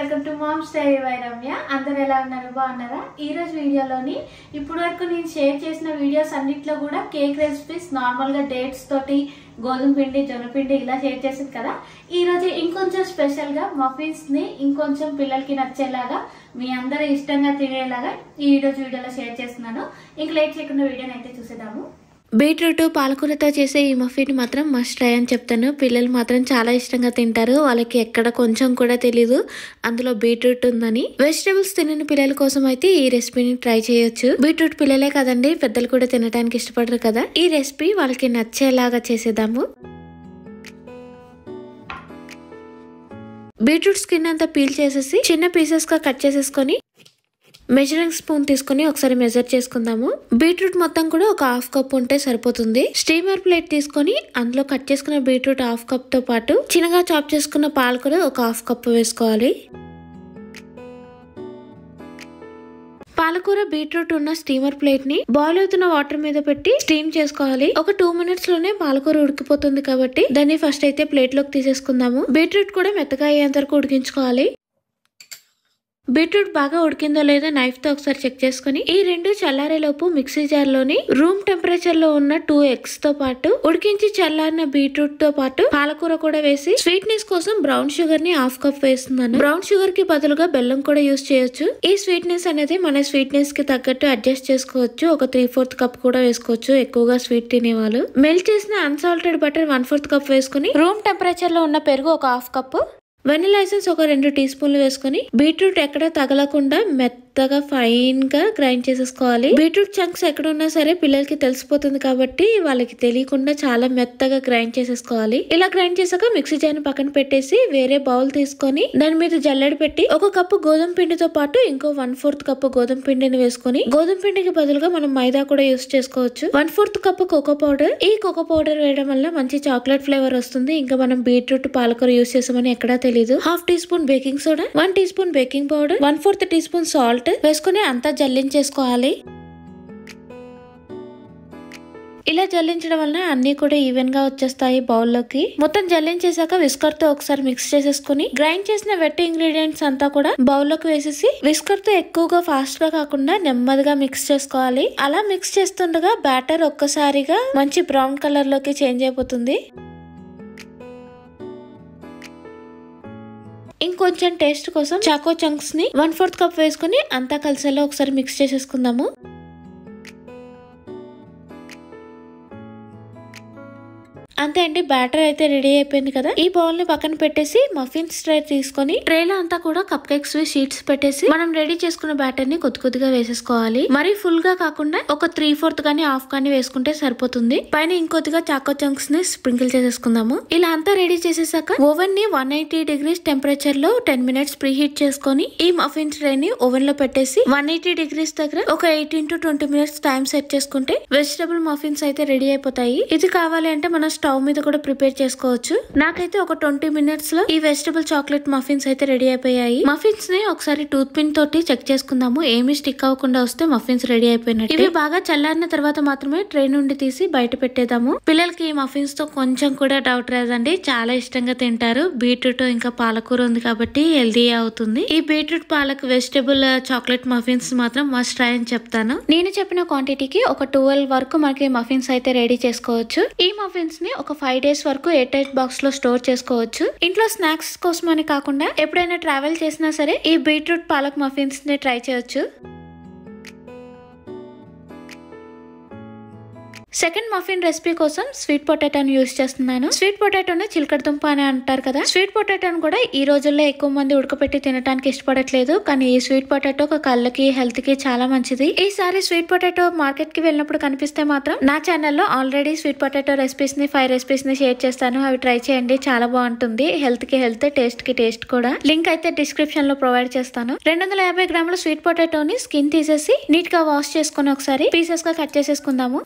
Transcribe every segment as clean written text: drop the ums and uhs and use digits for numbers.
Welcome to Mom's diary by Ramya. అందరూ ఎలా ఉన్నారు? బాగున్నారా? ఈ రోజు వీడియోలోని ఇప్పటి వరకు నేను షేర్ చేసిన వీడియోస్ అన్నిట్లో కూడా కేక్ రెసిపీస్ నార్మల్ గా డేట్స్ తోటి గోధుమ పిండి జొన్న పిండి ఇలా షేర్ చేసింది కదా. ఈ రోజు ఇంకొంచెం స్పెషల్ గా మఫిన్స్ ని ఇంకొంచెం పిల్లలకి నచ్చేలాగా మీ అందరూ ఇష్టంగా తినేలాగా ఈ రోజు వీడియోలో షేర్ చేస్తున్నాను. ఇంక లేట్ చేయకుండా వీడియోని అయితే చూసేద్దాము. బీట్రూట్ పాలకూరతో చేసే ఈ మఫిన్ మాత్రం మస్ట్ ట్రై అని చెప్తాను. పిల్లలు మాత్రం చాలా ఇష్టంగా తింటారు. వాళ్ళకి ఎక్కడ కొంచెం కూడా తెలీదు అందులో బీట్రూట్ ఉందని. వెజిటబుల్స్ తినని పిల్లల కోసం అయితే ఈ రెసిపీని ట్రై చేయొచ్చు. బీట్రూట్ పిల్లలే కదండి, పెద్దలు కూడా తినడానికి ఇష్టపడరు కదా. ఈ రెసిపీ వాళ్ళకి నచ్చేలాగా చేసేద్దాము. బీట్రూట్ స్కిన్ అంతా పీల్ చేసేసి చిన్న పీసెస్ గా కట్ చేసేసుకొని మెజరింగ్ స్పూన్ తీసుకుని ఒకసారి మెజర్ చేసుకుందాము. బీట్రూట్ మొత్తం కూడా ఒక హాఫ్ కప్ ఉంటే సరిపోతుంది. స్టీమర్ ప్లేట్ తీసుకొని అందులో కట్ చేసుకున్న బీట్రూట్ హాఫ్ కప్ తో పాటు చిన్నగా చాప్ చేసుకున్న పాలకూర ఒక హాఫ్ కప్ వేసుకోవాలి. పాలకూర బీట్రూట్ ఉన్న స్టీమర్ ప్లేట్ ని బాయిల్ అవుతున్న వాటర్ మీద పెట్టి స్టీమ్ చేసుకోవాలి. ఒక 2 minutes లోనే పాలకూర ఉడికిపోతుంది కాబట్టి దాన్ని ఫస్ట్ అయితే ప్లేట్ లోకి తీసేసుకుందాము. బీట్రూట్ కూడా మెత్తగా అయ్యేంత వరకు ఉడికించుకోవాలి. బీట్రూట్ బాగా ఉడికిందో లేదో నైఫ్ తో ఒకసారి చెక్ చేసుకుని ఈ రెండు చల్లారేలోపు మిక్సీ జార్ లోని రూమ్ టెంపరేచర్ లో ఉన్న 2 eggs తో పాటు ఉడికించి చల్లారిన బీట్రూట్ తో పాటు పాలకూర కూడా వేసి స్వీట్నెస్ కోసం బ్రౌన్ షుగర్ ని హాఫ్ కప్ వేస్తున్నాను. బ్రౌన్ షుగర్ కి బదులుగా బెల్లం కూడా యూస్ చేయొచ్చు. ఈ స్వీట్నెస్ అనేది మన స్వీట్నెస్ కి తగ్గట్టు అడ్జస్ట్ చేసుకోవచ్చు. ఒక 3/4 కప్ కూడా వేసుకోవచ్చు ఎక్కువగా స్వీట్ తినేవాళ్ళు. మెల్ట్ చేసిన అన్సాల్టెడ్ బటర్ 1/4 కప్ వేసుకుని రూమ్ టెంపరేచర్ లో ఉన్న పెరుగు ఒక హాఫ్ కప్, వెనిలా ఎసెన్స్ ఒక 2 టీ స్పూన్లు వేసుకుని బీట్రూట్ ఎక్కడ తగలకుండా మెత్తగా ఫైన్ గా గ్రైండ్ చేసేసుకోవాలి. బీట్రూట్ చంక్స్ ఎక్కడ ఉన్నా సరే పిల్లలకి తెలిసిపోతుంది కాబట్టి వాళ్ళకి తెలియకుండా చాలా మెత్తగా గ్రైండ్ చేసేసుకోవాలి. ఇలా గ్రైండ్ చేసాక మిక్సీ జార్ పక్కన పెట్టేసి వేరే బౌల్ తీసుకొని దాని మీద జల్లెడ పెట్టి ఒక కప్పు గోధుమ పిండితో పాటు ఇంకో 1/4 కప్పు గోధుమ పిండిని వేసుకుని గోధుమ పిండికి బదులుగా మనం మైదా కూడా యూస్ చేసుకోవచ్చు. 1/4 కప్పు కోకో పౌడర్. ఈ కోకో పౌడర్ వేయడం వల్ల మంచి చాక్లెట్ ఫ్లేవర్ వస్తుంది. ఇంకా మనం బీట్రూట్ పాలకూర యూస్ చేసామని ఎక్కడా తెలియదు. 1/2 teaspoon baking soda, 1 teaspoon baking powder, 1/4 teaspoon salt వేసుకుని అంతా జల్లించేసుకోవాలి. ఇలా జల్లించడం వల్ల అన్ని కూడా ఈవెన్ గా వచ్చేస్తాయి బౌల్లోకి. మొత్తం జల్లించేసాక విస్కర్ తో ఒకసారి మిక్స్ చేసేసుకుని గ్రైండ్ చేసిన వెట్ ఇంగ్రీడియంట్స్ అంతా కూడా బౌల్లోకి వేసేసి విస్కర్ తో ఎక్కువగా ఫాస్ట్ గా కాకుండా నెమ్మదిగా మిక్స్ చేసుకోవాలి. అలా మిక్స్ చేస్తుండగా బ్యాటర్ ఒక్కసారిగా మంచి బ్రౌన్ కలర్ లోకి చేంజ్ అయిపోతుంది. ఇంకొంచెం టేస్ట్ కోసం చాకో చంక్స్ ని 1/4 కప్ వేసుకుని అంతా కలిసేలా ఒకసారి మిక్స్ చేసేసుకుందాము. అంతే అండి, బ్యాటర్ అయితే రెడీ అయిపోయింది కదా. ఈ బౌల్ ని పక్కన పెట్టేసి మఫిన్స్ ట్రే తీసుకొని ట్రేలో అంతా కూడా కప్ కేక్స్ షీట్స్ పెట్టేసి మనం రెడీ చేసుకున్న బ్యాటర్ ని కొద్ది కొద్దిగా వేసేసుకోవాలి. మరి ఫుల్ గా కాకుండా ఒక 3/4 కానీ హాఫ్ కానీ వేసుకుంటే సరిపోతుంది. పైన ఇంకొద్దిగా చాకో చంక్స్ ని స్ప్రింకిల్ చేసేసుకుందాము. ఇలా అంతా రెడీ చేసేసాక ఓవెన్ ని 180 degrees టెంపరేచర్ లో 10 minutes ప్రీ హీట్ చేసుకొని ఈ మఫిన్స్ ట్రే ని ఓవెన్ లో పెట్టేసి 180 degrees దగ్గర ఒక 18 to 20 minutes టైం సెట్ చేసుకుంటే వెజిటబుల్ మఫిన్స్ అయితే రెడీ అయిపోతాయి. ఇది కావాలి అంటే మనం స్టవ్ మీద కూడా ప్రిపేర్ చేసుకోవచ్చు. నాకైతే ఒక 20 minutes లో ఈ వెజిటబుల్ చాక్లెట్ మఫిన్స్ అయితే రెడీ అయిపోయాయి. మఫిన్స్ ని ఒకసారి టూత్ పిన్ తోటి చెక్ చేసుకుందాము. ఏమి స్టిక్ అవ్వకుండా వస్తే మఫిన్స్ రెడీ అయిపోయినట్టు. ఇవి బాగా చల్లారిన తర్వాత మాత్రమే ట్రే నుండి తీసి బయట పెట్టేద్దాము. పిల్లలకి ఈ మఫిన్స్ తో కొంచెం కూడా డౌట్ రాదండి, చాలా ఇష్టంగా తింటారు. బీట్రూట్ ఇంకా పాలకూర ఉంది కాబట్టి హెల్దీ అవుతుంది. ఈ beetroot palak vegetable chocolate muffins మాత్రం మస్ట్ ట్రై అని చెప్తాను. నేను చెప్పిన క్వాంటిటీకి ఒక 12 వరకు మనకి మఫిన్స్ అయితే రెడీ చేసుకోవచ్చు. ఈ మఫిన్స్ ని ఒక 5 days వరకు ఎయిర్ టైట్ బాక్స్ లో స్టోర్ చేసుకోవచ్చు. ఇంట్లో స్నాక్స్ కోసం అని కాకుండా ఎప్పుడైనా ట్రావెల్ చేసినా సరే ఈ బీట్రూట్ పాలక్ మఫిన్స్ ని ట్రై చేయొచ్చు. సెకండ్ మఫిన్ రెసిపీ కోసం స్వీట్ పొటాటోని యూస్ చేస్తున్నాను. స్వీట్ పొటాటోని చిలకడ దుంప అని అంటారు కదా. స్వీట్ పొటాటోని కూడా ఈ రోజుల్లో ఎక్కువ మంది ఉడకపెట్టి తినడానికి ఇష్టపడట్లేదు. కానీ ఈ స్వీట్ పొటాటో కళ్ళకి హెల్త్ కి చాలా మంచిది. ఈసారి స్వీట్ పొటాటో మార్కెట్ కి వెళ్ళినప్పుడు కనిపిస్తే మాత్రం నా ఛానల్లో ఆల్రెడీ స్వీట్ పొటాటో రెసిపీస్ ని 5 రెసిపీస్ ని షేర్ చేస్తాను. అవి ట్రై చేయండి, చాలా బాగుంటుంది. హెల్త్ కి హెల్త్, టేస్ట్ కి టేస్ట్ కూడా. లింక్ అయితే డిస్క్రిప్షన్ లో ప్రొవైడ్ చేస్తాను. 250 గ్రాముల స్వీట్ పొటాటోని స్కిన్ తీసేసి నీట్ గా వాష్ చేసుకుని ఒకసారి పీసెస్ గా కట్ చేసేసుకుందాము.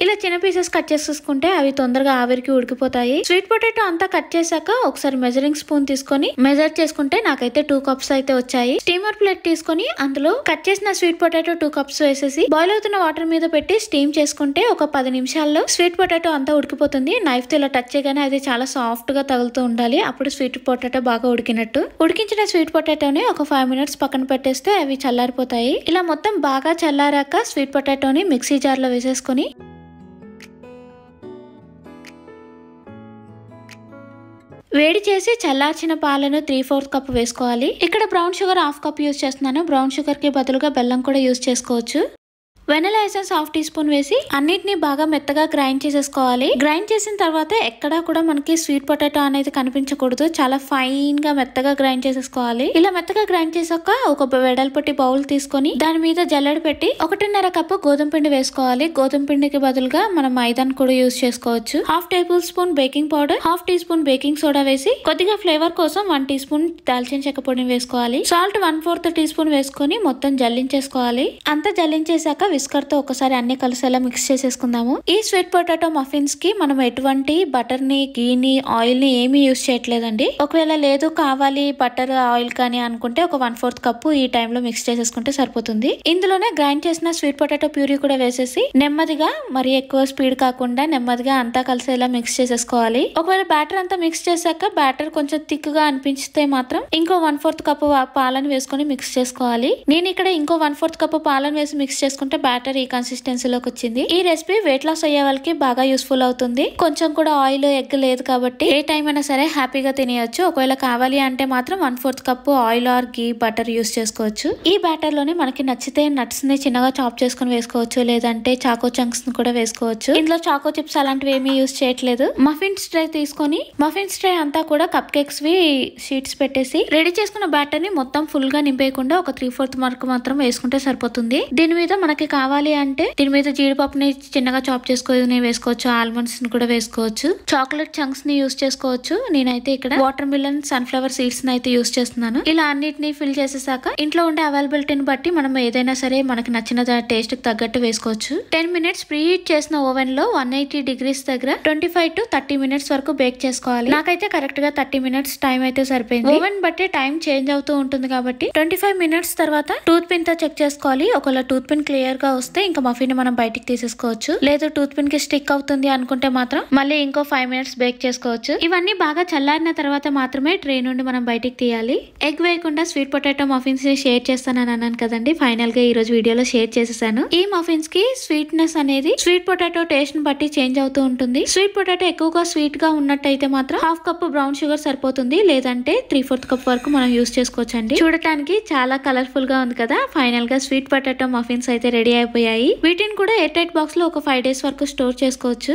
ఇలా చిన్న పీసెస్ కట్ చేసేసుకుంటే అవి తొందరగా ఆవిరికి ఉడికిపోతాయి. స్వీట్ పొటాటో అంతా కట్ చేశాక ఒకసారి మెజరింగ్ స్పూన్ తీసుకొని మెజర్ చేసుకుంటే నాకైతే 2 కప్స్ అయితే వచ్చాయి. స్టీమర్ ప్లేట్ తీసుకొని అందులో కట్ చేసిన స్వీట్ పొటాటో 2 కప్స్ వేసేసి బాయిల్ అవుతున్న వాటర్ మీద పెట్టి స్టీమ్ చేసుకుంటే ఒక 10 నిమిషాల్లో స్వీట్ పొటాటో అంతా ఉడికిపోతుంది. నైఫ్ తో ఇలా టచ్ చేయగానే అది చాలా సాఫ్ట్ గా తగులుతూ ఉండాలి. అప్పుడు స్వీట్ పొటాటో బాగా ఉడికినట్టు. ఉడికించిన స్వీట్ పొటాటోని ఒక 5 మినిట్స్ పక్కన పెట్టేస్తే అవి చల్లారిపోతాయి. ఇలా మొత్తం బాగా చల్లారాక స్వీట్ పొటాటోని మిక్సీ జార్ లో వేసేసుకొని వేడి చేసి చల్లార్చిన పాలను 3/4 కప్ వేసుకోవాలి. ఇక్కడ బ్రౌన్ షుగర్ 1/2 కప్ యూజ్ చేస్తున్నాను. బ్రౌన్ షుగర్ కి బదులుగా బెల్లం కూడా యూజ్ చేసుకోవచ్చు. వెనిలా ఎసెన్స్ 1/2 టీ స్పూన్ వేసి అన్నిటిని బాగా మెత్తగా గ్రైండ్ చేసేసుకోవాలి. గ్రైండ్ చేసిన తర్వాత ఎక్కడా కూడా మనకి స్వీట్ పొటాటో అనేది కనిపించకూడదు. చాలా ఫైన్ గా మెత్తగా గ్రైండ్ చేసేసుకోవాలి. ఇలా మెత్తగా గ్రైండ్ చేసాక ఒక వెడల్పటి బౌల్ తీసుకొని దాని మీద జల్లెడ పెట్టి 1.5 కప్పు గోధుమ పిండి వేసుకోవాలి. గోధుమ పిండికి బదులుగా మనం మైదాను కూడా యూజ్ చేసుకోవచ్చు. 1/2 tablespoon baking powder, 1/2 teaspoon baking soda వేసి కొద్దిగా ఫ్లేవర్ కోసం 1 టీ స్పూన్ దాల్చిన చెక్క పొడిని వేసుకోవాలి. సాల్ట్ 1/4 టీ స్పూన్ వేసుకొని మొత్తం జల్లించేసుకోవాలి. అంతా జల్లించేసాక విస్కర్ తో ఒకసారి అన్ని కలిసేలా మిక్స్ చేసేసుకుందాము. ఈ స్వీట్ పొటాటో మఫిన్స్ కి మనం ఎటువంటి బటర్ ని, గీని, ఆయిల్ ని ఏమీ యూజ్ చేయట్లేదండి. ఒకవేళ లేదు కావాలి బటర్, ఆయిల్ కానీ అనుకుంటే ఒక 1/4 కప్పు ఈ టైంలో మిక్స్ చేసేసుకుంటే సరిపోతుంది. ఇందులోనే గ్రైండ్ చేసిన స్వీట్ పొటాటో ప్యూరీ కూడా వేసేసి నెమ్మదిగా, మరి ఎక్కువ స్పీడ్ కాకుండా నెమ్మదిగా అంతా కలిసేలా మిక్స్ చేసేసుకోవాలి. ఒకవేళ బ్యాటర్ అంతా మిక్స్ చేశాక బ్యాటర్ కొంచెం థిక్ గా అనిపిస్తే మాత్రం ఇంకో 1/4 కప్పు పాలను వేసుకొని మిక్స్ చేసుకోవాలి. నేను ఇక్కడ ఇంకో 1/4 కప్పు పాలను వేసి మిక్స్ చేసుకుంటే బ్యాటర్ ఈ కన్సిస్టెన్సీలోకి వచ్చింది. ఈ రెసిపీ వెయిట్ లాస్ అయ్యే వాళ్ళకి బాగా యూస్ఫుల్ అవుతుంది. కొంచెం కూడా ఆయిల్, ఎగ్ లేదు కాబట్టి ఏ టైం అయినా సరే హ్యాపీగా తినేయొచ్చు. ఒకవేళ కావాలి అంటే మాత్రం 1/4 cup oil are ghee, butter use చేసుకోవచ్చు. ఈ బ్యాటర్ లోనే మనకి నచ్చితే నట్స్ ని చిన్నగా చాప్ చేసుకుని వేసుకోవచ్చు, లేదంటే చాకో చంక్స్ ని కూడా వేసుకోవచ్చు. ఇందులో చాకో చిప్స్ అలాంటివి ఏమీ యూస్ చేయట్లేదు. మఫిన్స్ ట్రే తీసుకొని మఫిన్స్ ట్రే అంతా కూడా కప్ కేక్స్ వి షీట్స్ పెట్టేసి రెడీ చేసుకున్న బ్యాటర్ ని మొత్తం ఫుల్ గా నింపేయకుండా ఒక 3/4 మార్క్ మాత్రం వేసుకుంటే సరిపోతుంది. దీని మీద మనకి కావాలి అంటే దీని మీద జీడిపప్పుని చిన్నగా చాప్ చేసుకొని వేసుకోవచ్చు, ఆల్మండ్స్ ని కూడా వేసుకోవచ్చు, చాక్లెట్ చంక్స్ ని యూస్ చేసుకోవచ్చు. నేనైతే ఇక్కడ వాటర్ మిలన్, సన్ఫ్లవర్ సీడ్స్ ని అయితే యూస్ చేస్తున్నాను. ఇలా అన్నిటిని ఫిల్ చేసేసాక ఇంట్లో ఉండే అవైలబిలిటీని బట్టి మనం ఏదైనా సరే మనకి నచ్చిన టేస్ట్ కి తగ్గట్టు వేసుకోవచ్చు. 10 మినిట్స్ ప్రీ హీట్ చేసిన ఓవెన్ లో 180 డిగ్రీస్ దగ్గర 25 to 30 మినిట్స్ వరకు బేక్ చేసుకోవాలి. నాకైతే కరెక్ట్ గా 30 మినిట్స్ టైం అయితే సరిపోయింది. ఓవెన్ బట్టి టైం చేంజ్ అవుతూ ఉంటుంది కాబట్టి 25 మినిట్స్ తర్వాత టూత్ పిన్ తో చెక్ చేసుకోవాలి. ఒకవేళ టూత్ పిన్ క్లియర్ గా వస్తే ఇంకా మఫిన్ మనం బయటికి తీసేసుకోవచ్చు. లేదు టూత్ పిన్ కి స్టిక్ అవుతుంది అనుకుంటే మాత్రం మళ్ళీ ఇంకో 5 మినిట్స్ బేక్ చేసుకోవచ్చు. ఇవన్నీ బాగా చల్లారిన తర్వాత మాత్రమే ట్రే నుండి మనం బయటికి తీయాలి. ఎగ్ వేయకుండా స్వీట్ పొటాటో మఫిన్స్ ని షేర్ చేస్తానని అన్నాను కదండి. ఫైనల్ గా ఈ రోజు వీడియోలో షేర్ చేసేసాను. ఈ మఫిన్స్ కి స్వీట్నెస్ అనేది స్వీట్ పొటాటో టేస్ట్ ని బట్టి చేంజ్ అవుతూ ఉంటుంది. స్వీట్ పొటాటో ఎక్కువగా స్వీట్ గా ఉన్నట్టయితే మాత్రం 1/2 కప్ బ్రౌన్ షుగర్ సరిపోతుంది, లేదంటే 3/4 కప్ వరకు మనం యూస్ చేసుకోవచ్చండి. చూడటానికి చాలా కలర్ఫుల్ గా ఉంది కదా. ఫైనల్ గా స్వీట్ పొటాటో మఫిన్స్ అయితే రెడీ అయిపోయాయి. వీటిని కూడా ఎయిర్ టైట్ బాక్స్ లో ఒక 5 డేస్ వరకు స్టోర్ చేసుకోవచ్చు.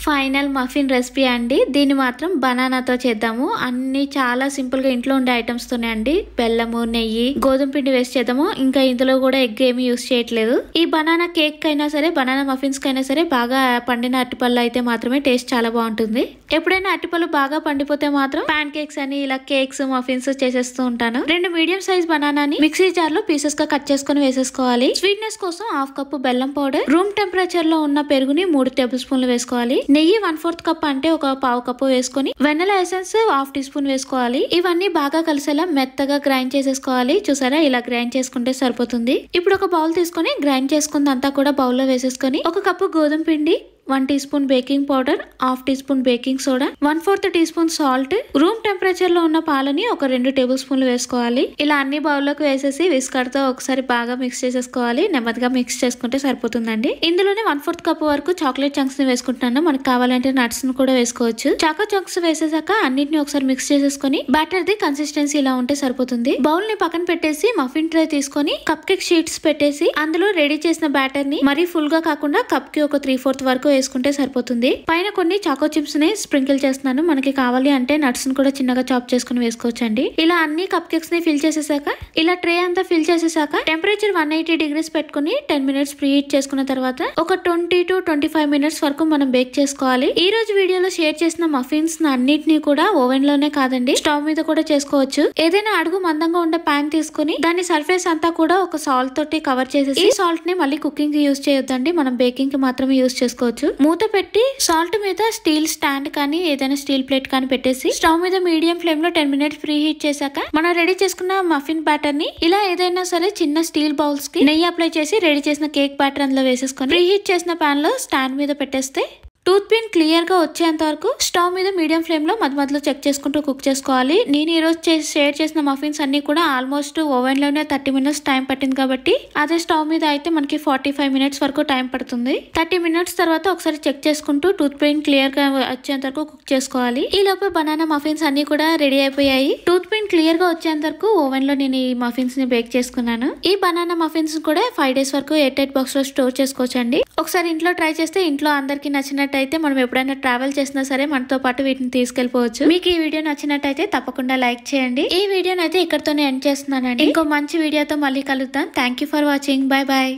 ఫైనల్ మఫిన్ రెసిపీ అండి. దీన్ని మాత్రం బనానాతో చేద్దాము. అన్ని చాలా సింపుల్ గా ఇంట్లో ఉండే ఐటమ్స్ తోనే అండి. బెల్లము, నెయ్యి, గోధుమ పిండి వేసి చేద్దాము. ఇంకా ఇందులో కూడా ఎగ్ ఏమి యూస్ చేయట్లేదు. ఈ బనానా కేక్ అయినా సరే, బనానా మఫిన్స్ కైనా సరే బాగా పండిన అరటిపళ్ళు అయితే మాత్రమే టేస్ట్ చాలా బాగుంటుంది. ఎప్పుడైనా అరటిపళ్ళు బాగా పండిపోతే మాత్రం పాన్ కేక్స్ అని ఇలా కేక్స్, మఫిన్స్ చేసేస్తూ ఉంటాను. 2 మీడియం సైజ్ బనానాని మిక్సీ జార్ లో పీసెస్ గా కట్ చేసుకుని వేసేసుకోవాలి. స్వీట్నెస్ కోసం 1/2 కప్పు బెల్లం పౌడర్, రూమ్ టెంపరేచర్ లో ఉన్న పెరుగుని 3 టేబుల్ స్పూన్లు వేసుకోవాలి. నెయ్యి 1/4 కప్ అంటే ఒక 1/2 కప్పు వేసుకొని వెనిలా ఎసెన్స్ 1/2 టీ స్పూన్ వేసుకోవాలి. ఇవన్నీ బాగా కలిసేలా మెత్తగా గ్రైండ్ చేసేసుకోవాలి. చూసారా, ఇలా గ్రైండ్ చేసుకుంటే సరిపోతుంది. ఇప్పుడు ఒక బౌల్ తీసుకొని గ్రైండ్ చేసుకుందంతా కూడా బౌల్ లో వేసేసుకొని 1 కప్పు గోధుమ పిండి, 1 teaspoon baking powder, 1/2 teaspoon baking soda, 1/4 teaspoon salt, room temperature లో ఉన్న పాలని ఒక 2 టేబుల్ స్పూన్లు వేసుకోవాలి. ఇలా అన్ని బౌల్లోకి వేసేసి విస్కర్ తో ఒకసారి బాగా మిక్స్ చేసేసుకోవాలి. నెమ్మదిగా మిక్స్ చేసుకుంటే సరిపోతుందండి. ఇందులోనే 1/4 కప్ వరకు చాక్లెట్ చంక్స్ ని వేసుకుంటున్నాను. మనకు కావాలంటే నట్స్ ని కూడా వేసుకోవచ్చు. చాకో చంక్స్ వేసేసాక అన్నిటిని ఒకసారి మిక్స్ చేసేసుకొని బ్యాటర్ ది కన్సిస్టెన్సీ ఇలా ఉంటే సరిపోతుంది. బౌల్ ని పక్కన పెట్టేసి మఫిన్ ట్రే తీసుకొని కప్ కేక్ షీట్స్ పెట్టేసి అందులో రెడీ చేసిన బ్యాటర్ ని మరీ ఫుల్ గా కాకుండా కప్ కి ఒక 3/4 వరకు వేసుకుంటే సరిపోతుంది. పైన కొన్ని చాకో చిప్స్ ని స్ప్రింకిల్ చేస్తున్నాను. మనకి కావాలి అంటే నట్స్ ని కూడా చిన్నగా చాప్ చేసుకుని వేసుకోవచ్చండి. ఇలా అన్ని కప్ కేక్స్ ని ఫిల్ చేసేసాక ఇలా ట్రే అంతా ఫిల్ చేసేసాక టెంపరేచర్ 180 degrees పెట్టుకుని 10 minutes ప్రీ హీట్ చేసుకున్న తర్వాత ఒక 20 to 25 minutes వరకు మనం బేక్ చేసుకోవాలి. ఈ రోజు వీడియోలో షేర్ చేసిన మఫిన్స్ అన్నిటిని కూడా ఓవెన్ లోనే కాదండి స్టవ్ మీద కూడా చేసుకోవచ్చు. ఏదైనా అడుగు మందంగా ఉండే ప్యాన్ తీసుకుని దాని సర్ఫేస్ అంతా కూడా ఒక సాల్ట్ తోటి కవర్ చేసేసి ఈ సాల్ట్ ని మళ్ళీ కుకింగ్ కి యూజ్ చేయొద్దండి, మనం బేకింగ్ కి మాత్రమే యూజ్ చేసుకోవచ్చు. మూత పెట్టి సాల్ట్ మీద స్టీల్ స్టాండ్ కానీ ఏదైనా స్టీల్ ప్లేట్ కానీ పెట్టేసి స్టవ్ మీద మీడియం ఫ్లేమ్ లో 10 minutes ప్రీ హీట్ చేశాక మనం రెడీ చేసుకున్న మఫిన్ బ్యాటర్ ని ఇలా ఏదైనా సరే చిన్న స్టీల్ బౌల్స్ కి నెయ్యి అప్లై చేసి రెడీ చేసిన కేక్ బ్యాటర్ అందులో వేసేసుకొని ప్రీ హీట్ చేసిన పాన్ లో స్టాండ్ మీద పెట్టేస్తే టూత్ పిన్ క్లియర్ గా వచ్చేంత వరకు స్టవ్ మీద మీడియం ఫ్లేమ్ లో మధ్యలో చెక్ చేసుకుంటూ కుక్ చేసుకోవాలి. నేను ఈ రోజు షేర్ చేసిన మఫిన్స్ అన్ని కూడా ఆల్మోస్ట్ ఓవెన్ లోనే 30 minutes టైం పట్టింది కాబట్టి అదే స్టవ్ మీద అయితే మనకి 45 minutes వరకు టైం పడుతుంది. 30 minutes తర్వాత ఒకసారి చెక్ చేసుకుంటూ టూత్ పిన్ క్లియర్ గా వచ్చేంత వరకు కుక్ చేసుకోవాలి. ఈ లోపు బనానా మఫిన్స్ అన్ని కూడా రెడీ అయిపోయాయి. టూత్ పిన్ క్లియర్ గా వచ్చేంత వరకు ఓవెన్ లో నేను ఈ మఫిన్స్ ని బేక్ చేసుకున్నాను. ఈ బనానా మఫిన్స్ కూడా 5 days వరకు ఎయిర్ టైట్ బాక్స్ లో స్టోర్ చేసుకోవచ్చండి. ఒకసారి ఇంట్లో ట్రై చేస్తే ఇంట్లో అందరికి నచ్చినట్టు అయితే మనం ఎప్పుడైనా ట్రావెల్ చేసినా సరే మనతో పాటు వీటిని తీసుకెళ్లిపోవచ్చు. మీకు ఈ వీడియో నచ్చినట్టయితే తప్పకుండా లైక్ చేయండి. ఈ వీడియోని అయితే ఇక్కడతోనే ఎండ్ చేస్తున్నానండి. ఇంకో మంచి వీడియోతో మళ్ళీ కలుద్దాం. Thank you for watching. Bye bye.